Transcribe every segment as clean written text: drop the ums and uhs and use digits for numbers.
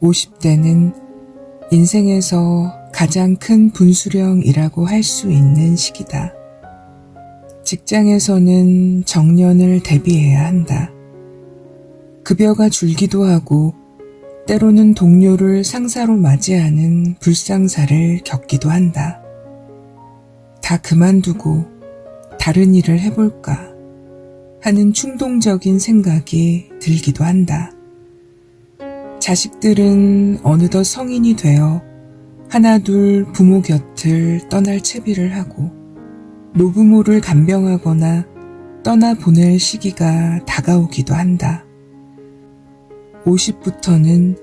50대는 인생에서 가장 큰 분수령이라고 할 수 있는 시기다. 직장에서는 정년을 대비해야 한다. 급여가 줄기도 하고 때로는 동료를 상사로 맞이하는 불상사를 겪기도 한다. 다 그만두고 다른 일을 해볼까 하는 충동적인 생각이 들기도 한다. 자식들은 어느덧 성인이 되어 하나둘 부모 곁을 떠날 채비를 하고 노부모를 간병하거나 떠나보낼 시기가 다가오기도 한다. 50부터는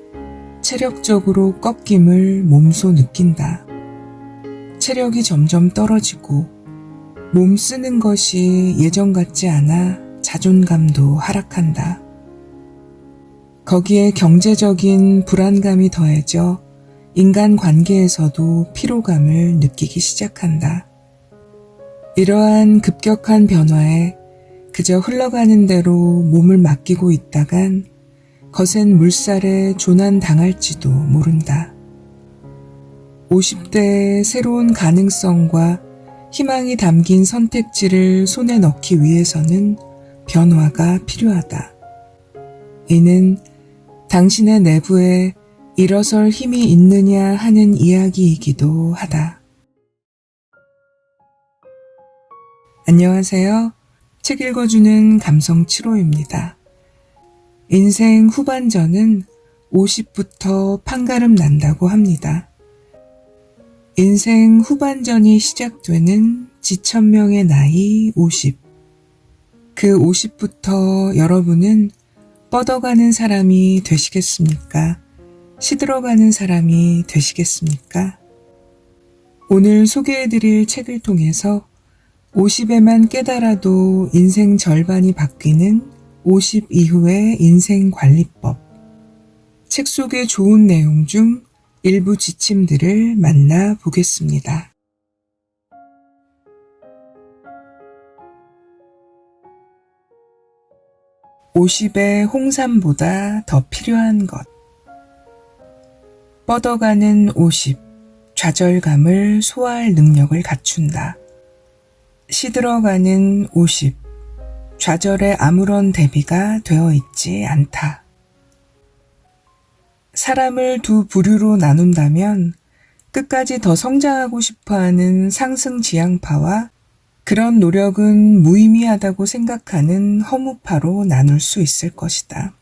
체력적으로 꺾임을 몸소 느낀다. 체력이 점점 떨어지고 몸 쓰는 것이 예전 같지 않아 자존감도 하락한다. 거기에 경제적인 불안감이 더해져 인간관계에서도 피로감을 느끼기 시작한다. 이러한 급격한 변화에 그저 흘러가는 대로 몸을 맡기고 있다간 거센 물살에 조난당할지도 모른다. 50대의 새로운 가능성과 희망이 담긴 선택지를 손에 넣기 위해서는 변화가 필요하다. 이는 당신의 내부에 일어설 힘이 있느냐 하는 이야기이기도 하다. 안녕하세요. 책 읽어주는 감성 7호입니다. 인생 후반전은 50부터 판가름 난다고 합니다. 인생 후반전이 시작되는 지천명의 나이 50. 그 50부터 여러분은 뻗어가는 사람이 되시겠습니까? 시들어가는 사람이 되시겠습니까? 오늘 소개해드릴 책을 통해서 50에만 깨달아도 인생 절반이 바뀌는 50 이후의 인생관리법. 책 속의 좋은 내용 중 일부 지침들을 만나보겠습니다. (50의) 홍삼보다 더 필요한 것. 뻗어가는 50, 좌절감을 소화할 능력을 갖춘다. 시들어가는 50, 좌절에 아무런 대비가 되어 있지 않다. 사람을 두 부류로 나눈다면 끝까지 더 성장하고 싶어하는 상승지향파와 그런 노력은 무의미하다고 생각하는 허무파로 나눌 수 있을 것이다.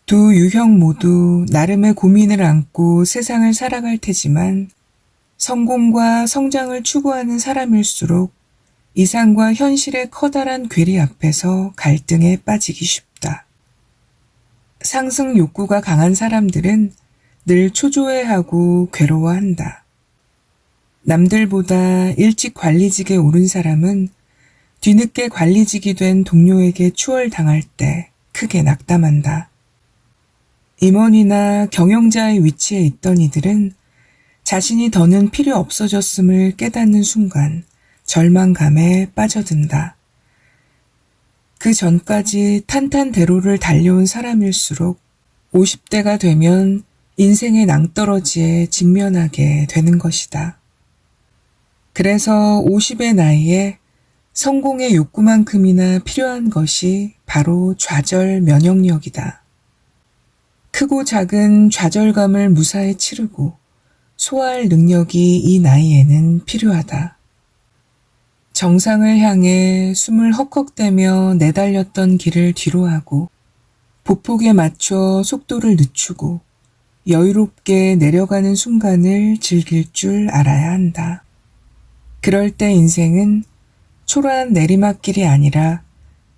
두 유형 모두 나름의 고민을 안고 세상을 살아갈 테지만 성공과 성장을 추구하는 사람일수록 이상과 현실의 커다란 괴리 앞에서 갈등에 빠지기 쉽다. 상승 욕구가 강한 사람들은 늘 초조해하고 괴로워한다. 남들보다 일찍 관리직에 오른 사람은 뒤늦게 관리직이 된 동료에게 추월당할 때 크게 낙담한다. 임원이나 경영자의 위치에 있던 이들은 자신이 더는 필요 없어졌음을 깨닫는 순간 절망감에 빠져든다. 그 전까지 탄탄대로를 달려온 사람일수록 50대가 되면 인생의 낭떠러지에 직면하게 되는 것이다. 그래서 50의 나이에 성공의 욕구만큼이나 필요한 것이 바로 좌절 면역력이다. 크고 작은 좌절감을 무사히 치르고 소화할 능력이 이 나이에는 필요하다. 정상을 향해 숨을 헉헉대며 내달렸던 길을 뒤로하고 보폭에 맞춰 속도를 늦추고 여유롭게 내려가는 순간을 즐길 줄 알아야 한다. 그럴 때 인생은 초라한 내리막길이 아니라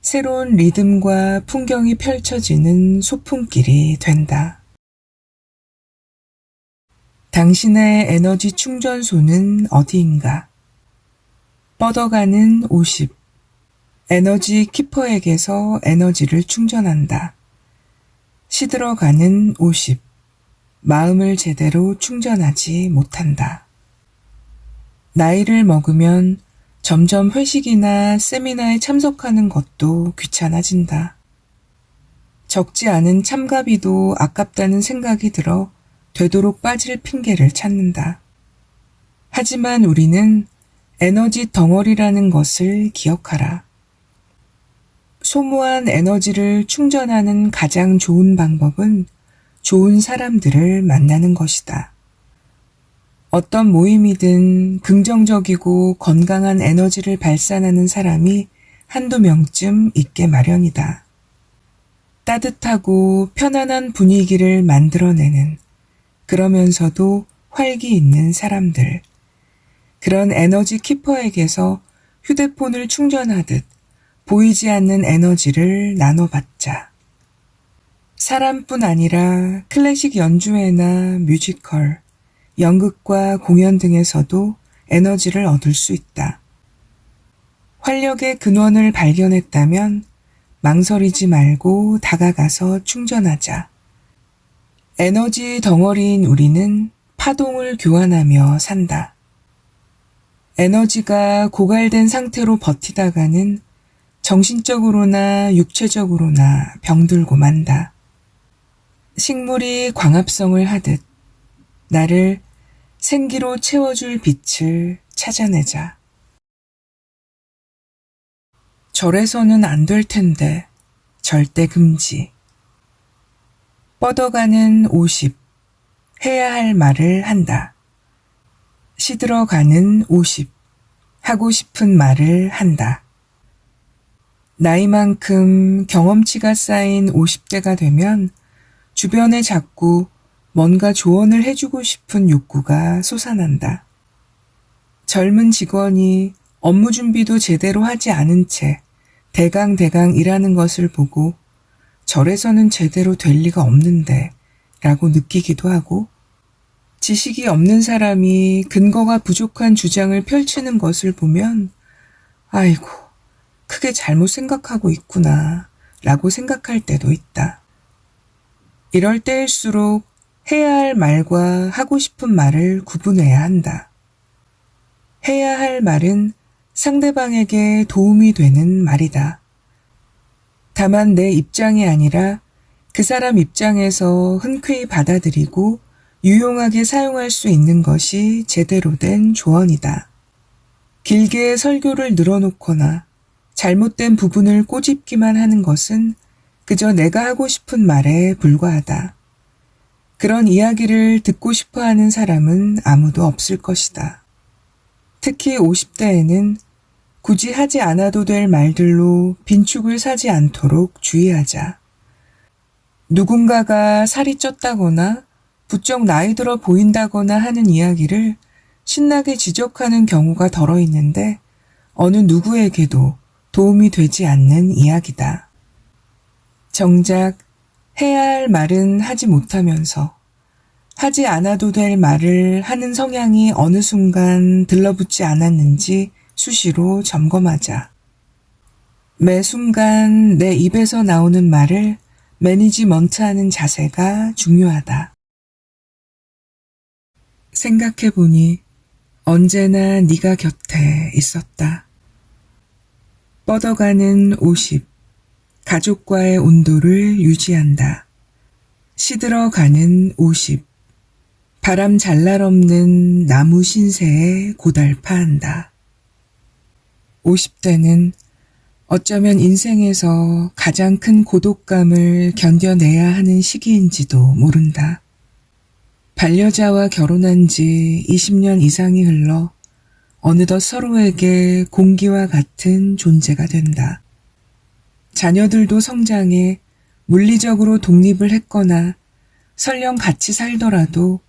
새로운 리듬과 풍경이 펼쳐지는 소풍길이 된다. 당신의 에너지 충전소는 어디인가? 뻗어가는 50. 에너지 키퍼에게서 에너지를 충전한다. 시들어가는 50. 마음을 제대로 충전하지 못한다. 나이를 먹으면 점점 회식이나 세미나에 참석하는 것도 귀찮아진다. 적지 않은 참가비도 아깝다는 생각이 들어 되도록 빠질 핑계를 찾는다. 하지만 우리는 에너지 덩어리라는 것을 기억하라. 소모한 에너지를 충전하는 가장 좋은 방법은 좋은 사람들을 만나는 것이다. 어떤 모임이든 긍정적이고 건강한 에너지를 발산하는 사람이 한두 명쯤 있게 마련이다. 따뜻하고 편안한 분위기를 만들어내는, 그러면서도 활기 있는 사람들. 그런 에너지 키퍼에게서 휴대폰을 충전하듯 보이지 않는 에너지를 나눠받자. 사람뿐 아니라 클래식 연주회나 뮤지컬, 연극과 공연 등에서도 에너지를 얻을 수 있다. 활력의 근원을 발견했다면 망설이지 말고 다가가서 충전하자. 에너지 덩어리인 우리는 파동을 교환하며 산다. 에너지가 고갈된 상태로 버티다가는 정신적으로나 육체적으로나 병들고 만다. 식물이 광합성을 하듯 나를 생기로 채워줄 빛을 찾아내자. 절에서는 안 될 텐데 절대 금지. 뻗어가는 50. 해야 할 말을 한다. 시들어가는 50. 하고 싶은 말을 한다. 나이만큼 경험치가 쌓인 50대가 되면 주변에 자꾸 뭔가 조언을 해주고 싶은 욕구가 솟아난다. 젊은 직원이 업무 준비도 제대로 하지 않은 채 대강 일하는 것을 보고 절에서는 제대로 될 리가 없는데 라고 느끼기도 하고, 지식이 없는 사람이 근거가 부족한 주장을 펼치는 것을 보면 아이고, 크게 잘못 생각하고 있구나 라고 생각할 때도 있다. 이럴 때일수록 해야 할 말과 하고 싶은 말을 구분해야 한다. 해야 할 말은 상대방에게 도움이 되는 말이다. 다만 내 입장이 아니라 그 사람 입장에서 흔쾌히 받아들이고 유용하게 사용할 수 있는 것이 제대로 된 조언이다. 길게 설교를 늘어놓거나 잘못된 부분을 꼬집기만 하는 것은 그저 내가 하고 싶은 말에 불과하다. 그런 이야기를 듣고 싶어 하는 사람은 아무도 없을 것이다. 특히 50대에는 굳이 하지 않아도 될 말들로 빈축을 사지 않도록 주의하자. 누군가가 살이 쪘다거나 부쩍 나이 들어 보인다거나 하는 이야기를 신나게 지적하는 경우가 덜어 있는데 어느 누구에게도 도움이 되지 않는 이야기다. 정작 해야 할 말은 하지 못하면서 하지 않아도 될 말을 하는 성향이 어느 순간 들러붙지 않았는지 수시로 점검하자. 매 순간 내 입에서 나오는 말을 매니지먼트하는 자세가 중요하다. 생각해보니 언제나 네가 곁에 있었다. 뻗어가는 50. 가족과의 온도를 유지한다. 시들어가는 50. 바람 잘 날 없는 나무 신세에 고달파한다. 50대는 어쩌면 인생에서 가장 큰 고독감을 견뎌내야 하는 시기인지도 모른다. 반려자와 결혼한 지 20년 이상이 흘러 어느덧 서로에게 공기와 같은 존재가 된다. 자녀들도 성장해 물리적으로 독립을 했거나 설령 같이 살더라도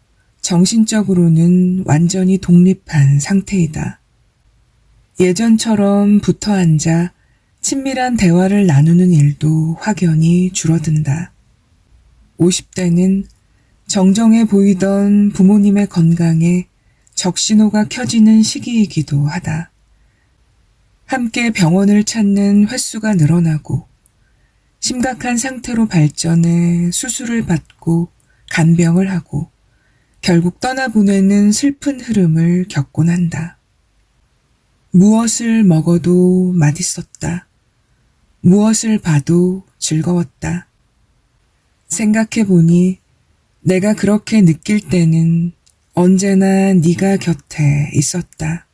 정신적으로는 완전히 독립한 상태이다. 예전처럼 붙어 앉아 친밀한 대화를 나누는 일도 확연히 줄어든다. 50대는 정정해 보이던 부모님의 건강에 적신호가 켜지는 시기이기도 하다. 함께 병원을 찾는 횟수가 늘어나고 심각한 상태로 발전해 수술을 받고 간병을 하고 결국 떠나보내는 슬픈 흐름을 겪곤 한다. 무엇을 먹어도 맛있었다. 무엇을 봐도 즐거웠다. 생각해보니 내가 그렇게 느낄 때는 언제나 네가 곁에 있었다.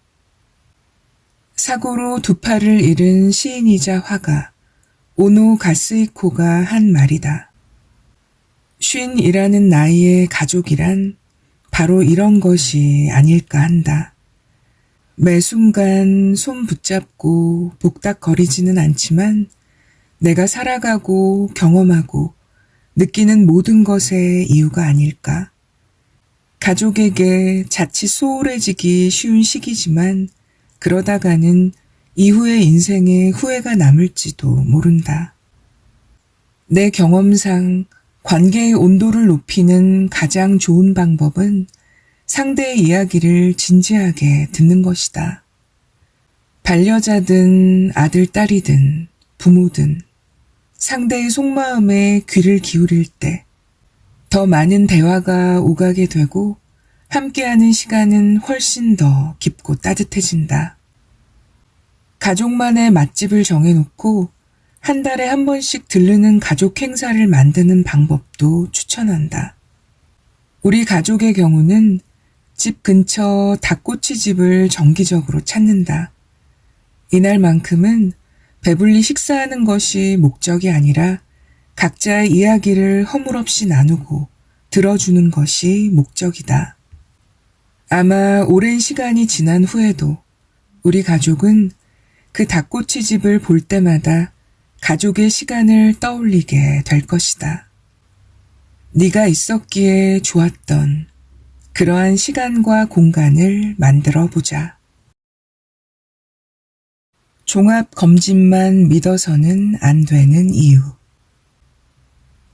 사고로 두 팔을 잃은 시인이자 화가 오노 가스이코가 한 말이다. 쉰이라는 나이의 가족이란 바로 이런 것이 아닐까 한다. 매 순간 손 붙잡고 복닥거리지는 않지만 내가 살아가고 경험하고 느끼는 모든 것의 이유가 아닐까. 가족에게 자칫 소홀해지기 쉬운 시기지만 그러다가는 이후의 인생에 후회가 남을지도 모른다. 내 경험상 관계의 온도를 높이는 가장 좋은 방법은 상대의 이야기를 진지하게 듣는 것이다. 반려자든 아들, 딸이든 부모든 상대의 속마음에 귀를 기울일 때 더 많은 대화가 오가게 되고 함께하는 시간은 훨씬 더 깊고 따뜻해진다. 가족만의 맛집을 정해놓고 한 달에 한 번씩 들르는 가족 행사를 만드는 방법도 추천한다. 우리 가족의 경우는 집 근처 닭꼬치집을 정기적으로 찾는다. 이날만큼은 배불리 식사하는 것이 목적이 아니라 각자의 이야기를 허물없이 나누고 들어주는 것이 목적이다. 아마 오랜 시간이 지난 후에도 우리 가족은 그 닭꼬치집을 볼 때마다 가족의 시간을 떠올리게 될 것이다. 네가 있었기에 좋았던 그러한 시간과 공간을 만들어 보자. 종합 검진만 믿어서는 안 되는 이유.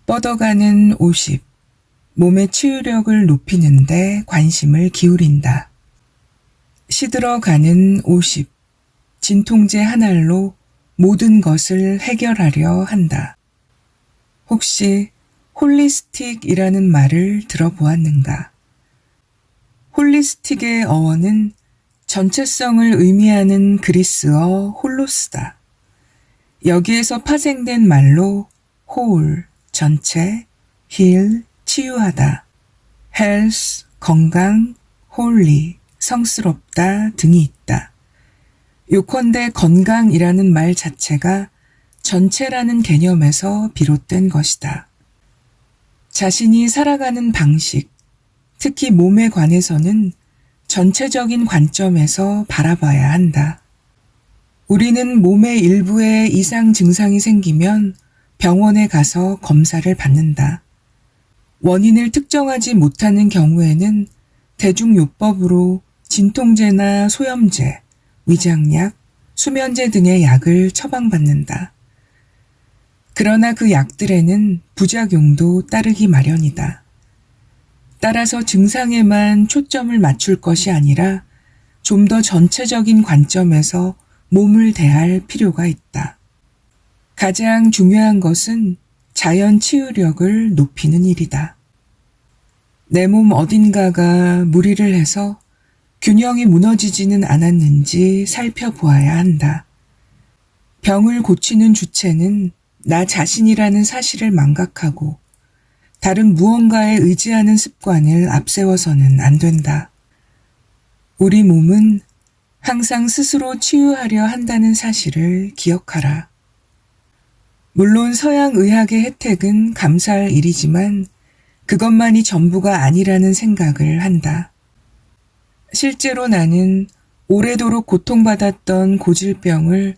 뻗어가는 50. 몸의 치유력을 높이는 데 관심을 기울인다. 시들어가는 50. 진통제 한 알로 모든 것을 해결하려 한다. 혹시 홀리스틱이라는 말을 들어보았는가? 홀리스틱의 어원은 전체성을 의미하는 그리스어 홀로스다. 여기에서 파생된 말로 홀, 전체, 힐, 치유하다, 헬스, 건강, 홀리, 성스럽다 등이 있다. 요컨대 건강이라는 말 자체가 전체라는 개념에서 비롯된 것이다. 자신이 살아가는 방식, 특히 몸에 관해서는 전체적인 관점에서 바라봐야 한다. 우리는 몸의 일부에 이상 증상이 생기면 병원에 가서 검사를 받는다. 원인을 특정하지 못하는 경우에는 대중요법으로 진통제나 소염제, 위장약, 수면제 등의 약을 처방받는다. 그러나 그 약들에는 부작용도 따르기 마련이다. 따라서 증상에만 초점을 맞출 것이 아니라 좀 더 전체적인 관점에서 몸을 대할 필요가 있다. 가장 중요한 것은 자연 치유력을 높이는 일이다. 내 몸 어딘가가 무리를 해서 균형이 무너지지는 않았는지 살펴보아야 한다. 병을 고치는 주체는 나 자신이라는 사실을 망각하고 다른 무언가에 의지하는 습관을 앞세워서는 안 된다. 우리 몸은 항상 스스로 치유하려 한다는 사실을 기억하라. 물론 서양 의학의 혜택은 감사할 일이지만 그것만이 전부가 아니라는 생각을 한다. 실제로 나는 오래도록 고통받았던 고질병을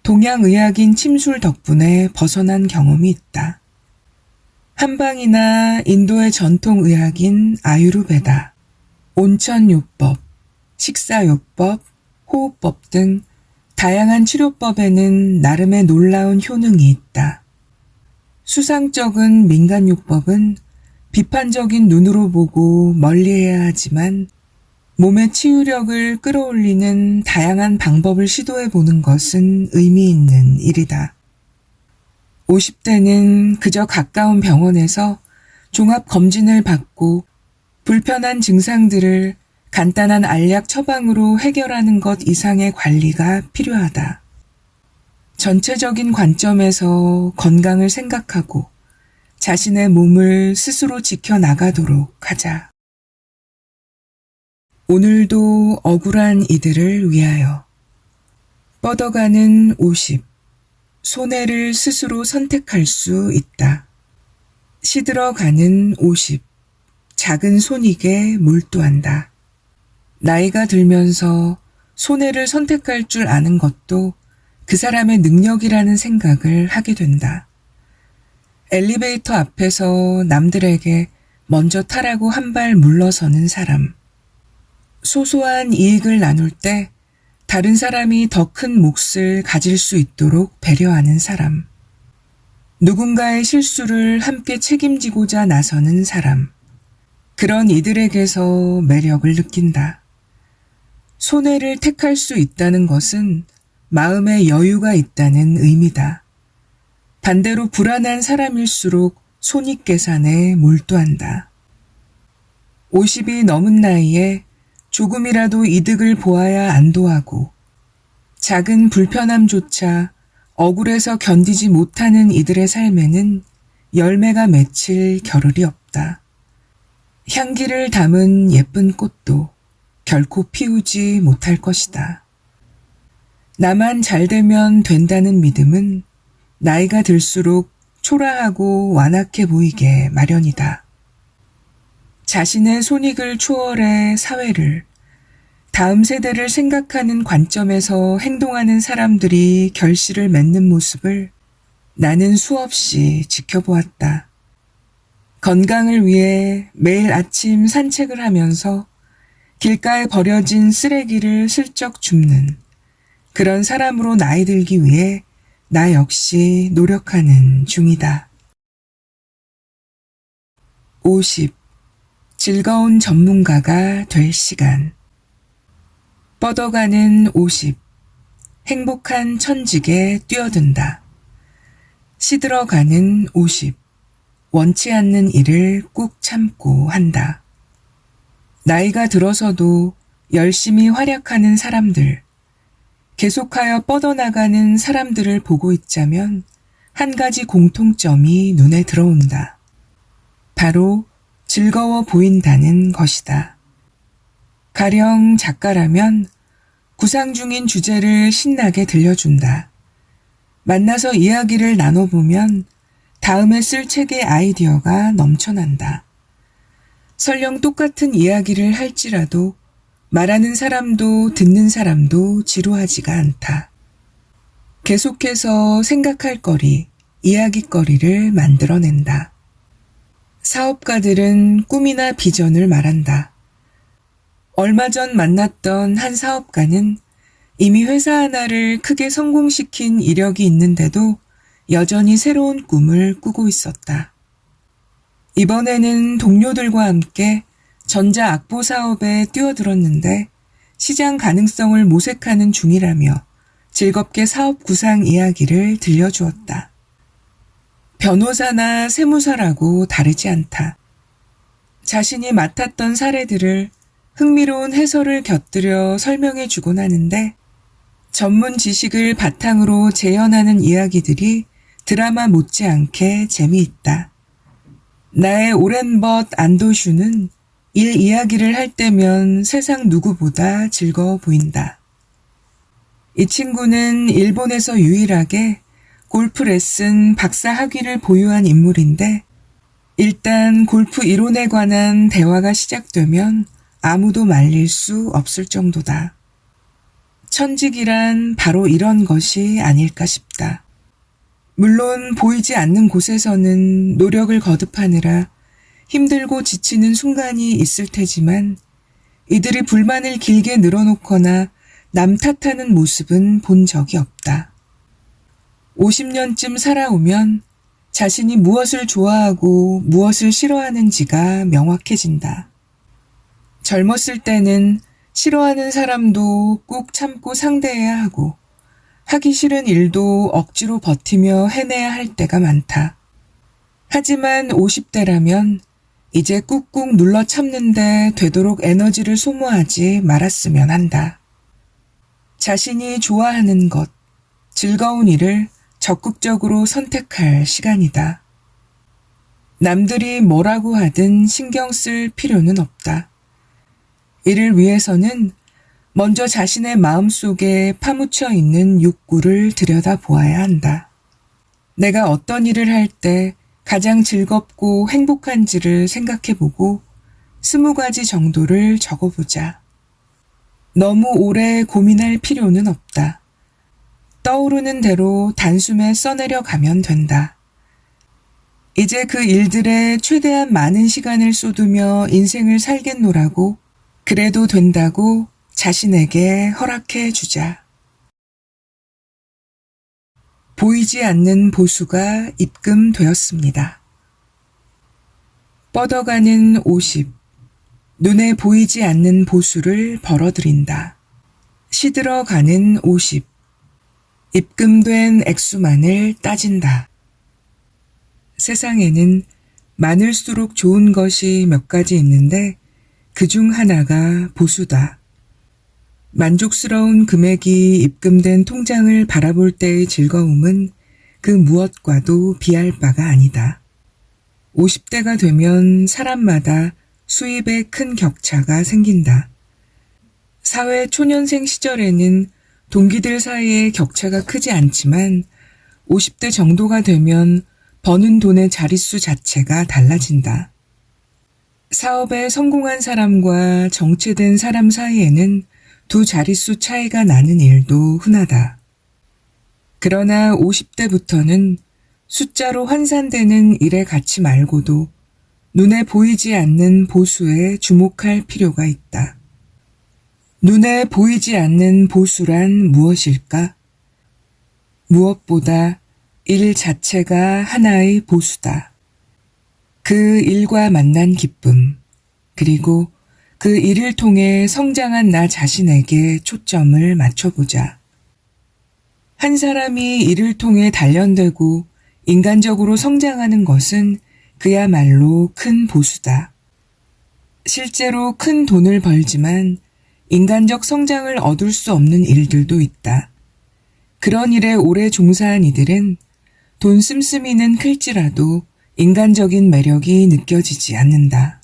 동양의학인 침술 덕분에 벗어난 경험이 있다. 한방이나 인도의 전통의학인 아유르베다, 온천요법, 식사요법, 호흡법 등 다양한 치료법에는 나름의 놀라운 효능이 있다. 수상적인 민간요법은 비판적인 눈으로 보고 멀리해야 하지만 몸의 치유력을 끌어올리는 다양한 방법을 시도해보는 것은 의미 있는 일이다. 50대는 그저 가까운 병원에서 종합검진을 받고 불편한 증상들을 간단한 알약 처방으로 해결하는 것 이상의 관리가 필요하다. 전체적인 관점에서 건강을 생각하고 자신의 몸을 스스로 지켜나가도록 하자. 오늘도 억울한 이들을 위하여. 뻗어가는 50. 손해를 스스로 선택할 수 있다. 시들어가는 50. 작은 손익에 몰두한다. 나이가 들면서 손해를 선택할 줄 아는 것도 그 사람의 능력이라는 생각을 하게 된다. 엘리베이터 앞에서 남들에게 먼저 타라고 한 발 물러서는 사람. 소소한 이익을 나눌 때 다른 사람이 더 큰 몫을 가질 수 있도록 배려하는 사람. 누군가의 실수를 함께 책임지고자 나서는 사람. 그런 이들에게서 매력을 느낀다. 손해를 택할 수 있다는 것은 마음에 여유가 있다는 의미다. 반대로 불안한 사람일수록 손익계산에 몰두한다. 50이 넘은 나이에 조금이라도 이득을 보아야 안도하고 작은 불편함조차 억울해서 견디지 못하는 이들의 삶에는 열매가 맺힐 겨를이 없다. 향기를 담은 예쁜 꽃도 결코 피우지 못할 것이다. 나만 잘 되면 된다는 믿음은 나이가 들수록 초라하고 완악해 보이게 마련이다. 자신의 손익을 초월해 사회를, 다음 세대를 생각하는 관점에서 행동하는 사람들이 결실을 맺는 모습을 나는 수없이 지켜보았다. 건강을 위해 매일 아침 산책을 하면서 길가에 버려진 쓰레기를 슬쩍 줍는 그런 사람으로 나이 들기 위해 나 역시 노력하는 중이다. 50. 즐거운 전문가가 될 시간. 뻗어가는 50. 행복한 천직에 뛰어든다. 시들어가는 50. 원치 않는 일을 꾹 참고 한다. 나이가 들어서도 열심히 활약하는 사람들, 계속하여 뻗어나가는 사람들을 보고 있자면 한 가지 공통점이 눈에 들어온다. 바로 즐거워 보인다는 것이다. 가령 작가라면 구상 중인 주제를 신나게 들려준다. 만나서 이야기를 나눠보면 다음에 쓸 책의 아이디어가 넘쳐난다. 설령 똑같은 이야기를 할지라도 말하는 사람도 듣는 사람도 지루하지가 않다. 계속해서 생각할 거리, 이야깃거리를 만들어낸다. 사업가들은 꿈이나 비전을 말한다. 얼마 전 만났던 한 사업가는 이미 회사 하나를 크게 성공시킨 이력이 있는데도 여전히 새로운 꿈을 꾸고 있었다. 이번에는 동료들과 함께 전자 악보 사업에 뛰어들었는데 시장 가능성을 모색하는 중이라며 즐겁게 사업 구상 이야기를 들려주었다. 변호사나 세무사라고 다르지 않다. 자신이 맡았던 사례들을 흥미로운 해설을 곁들여 설명해 주곤 하는데 전문 지식을 바탕으로 재현하는 이야기들이 드라마 못지않게 재미있다. 나의 오랜 벗 안도슈는 일 이야기를 할 때면 세상 누구보다 즐거워 보인다. 이 친구는 일본에서 유일하게 골프 레슨 박사 학위를 보유한 인물인데 일단 골프 이론에 관한 대화가 시작되면 아무도 말릴 수 없을 정도다. 천직이란 바로 이런 것이 아닐까 싶다. 물론 보이지 않는 곳에서는 노력을 거듭하느라 힘들고 지치는 순간이 있을 테지만 이들이 불만을 길게 늘어놓거나 남 탓하는 모습은 본 적이 없다. 50년쯤 살아오면 자신이 무엇을 좋아하고 무엇을 싫어하는지가 명확해진다. 젊었을 때는 싫어하는 사람도 꾹 참고 상대해야 하고 하기 싫은 일도 억지로 버티며 해내야 할 때가 많다. 하지만 50대라면 이제 꾹꾹 눌러 참는데 되도록 에너지를 소모하지 말았으면 한다. 자신이 좋아하는 것, 즐거운 일을 적극적으로 선택할 시간이다. 남들이 뭐라고 하든 신경 쓸 필요는 없다. 이를 위해서는 먼저 자신의 마음속에 파묻혀 있는 욕구를 들여다보아야 한다. 내가 어떤 일을 할 때 가장 즐겁고 행복한지를 생각해보고 20가지 정도를 적어보자. 너무 오래 고민할 필요는 없다. 떠오르는 대로 단숨에 써내려 가면 된다. 이제 그 일들에 최대한 많은 시간을 쏟으며 인생을 살겠노라고, 그래도 된다고 자신에게 허락해 주자. 보이지 않는 보수가 입금되었습니다. 뻗어가는 50. 눈에 보이지 않는 보수를 벌어들인다. 시들어가는 50. 입금된 액수만을 따진다. 세상에는 많을수록 좋은 것이 몇 가지 있는데 그중 하나가 보수다. 만족스러운 금액이 입금된 통장을 바라볼 때의 즐거움은 그 무엇과도 비할 바가 아니다. 50대가 되면 사람마다 수입에 큰 격차가 생긴다. 사회 초년생 시절에는 동기들 사이의 격차가 크지 않지만 50대 정도가 되면 버는 돈의 자릿수 자체가 달라진다. 사업에 성공한 사람과 정체된 사람 사이에는 두 자릿수 차이가 나는 일도 흔하다. 그러나 50대부터는 숫자로 환산되는 일의 가치 말고도 눈에 보이지 않는 보수에 주목할 필요가 있다. 눈에 보이지 않는 보수란 무엇일까? 무엇보다 일 자체가 하나의 보수다. 그 일과 만난 기쁨, 그리고 그 일을 통해 성장한 나 자신에게 초점을 맞춰보자. 한 사람이 일을 통해 단련되고 인간적으로 성장하는 것은 그야말로 큰 보수다. 실제로 큰 돈을 벌지만 인간적 성장을 얻을 수 없는 일들도 있다. 그런 일에 오래 종사한 이들은 돈 씀씀이는 클지라도 인간적인 매력이 느껴지지 않는다.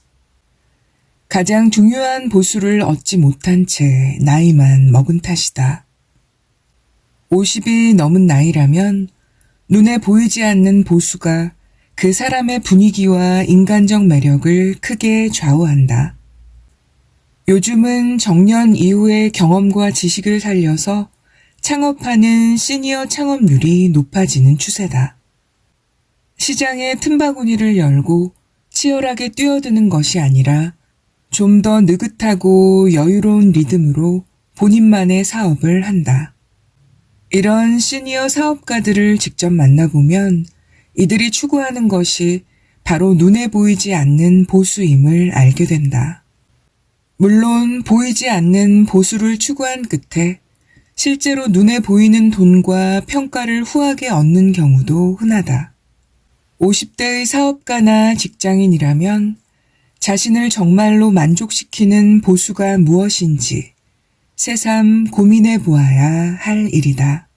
가장 중요한 보수를 얻지 못한 채 나이만 먹은 탓이다. 50이 넘은 나이라면 눈에 보이지 않는 보수가 그 사람의 분위기와 인간적 매력을 크게 좌우한다. 요즘은 정년 이후의 경험과 지식을 살려서 창업하는 시니어 창업률이 높아지는 추세다. 시장에 틈바구니를 열고 치열하게 뛰어드는 것이 아니라 좀 더 느긋하고 여유로운 리듬으로 본인만의 사업을 한다. 이런 시니어 사업가들을 직접 만나보면 이들이 추구하는 것이 바로 눈에 보이지 않는 보수임을 알게 된다. 물론 보이지 않는 보수를 추구한 끝에 실제로 눈에 보이는 돈과 평가를 후하게 얻는 경우도 흔하다. 50대의 사업가나 직장인이라면 자신을 정말로 만족시키는 보수가 무엇인지 새삼 고민해 보아야 할 일이다.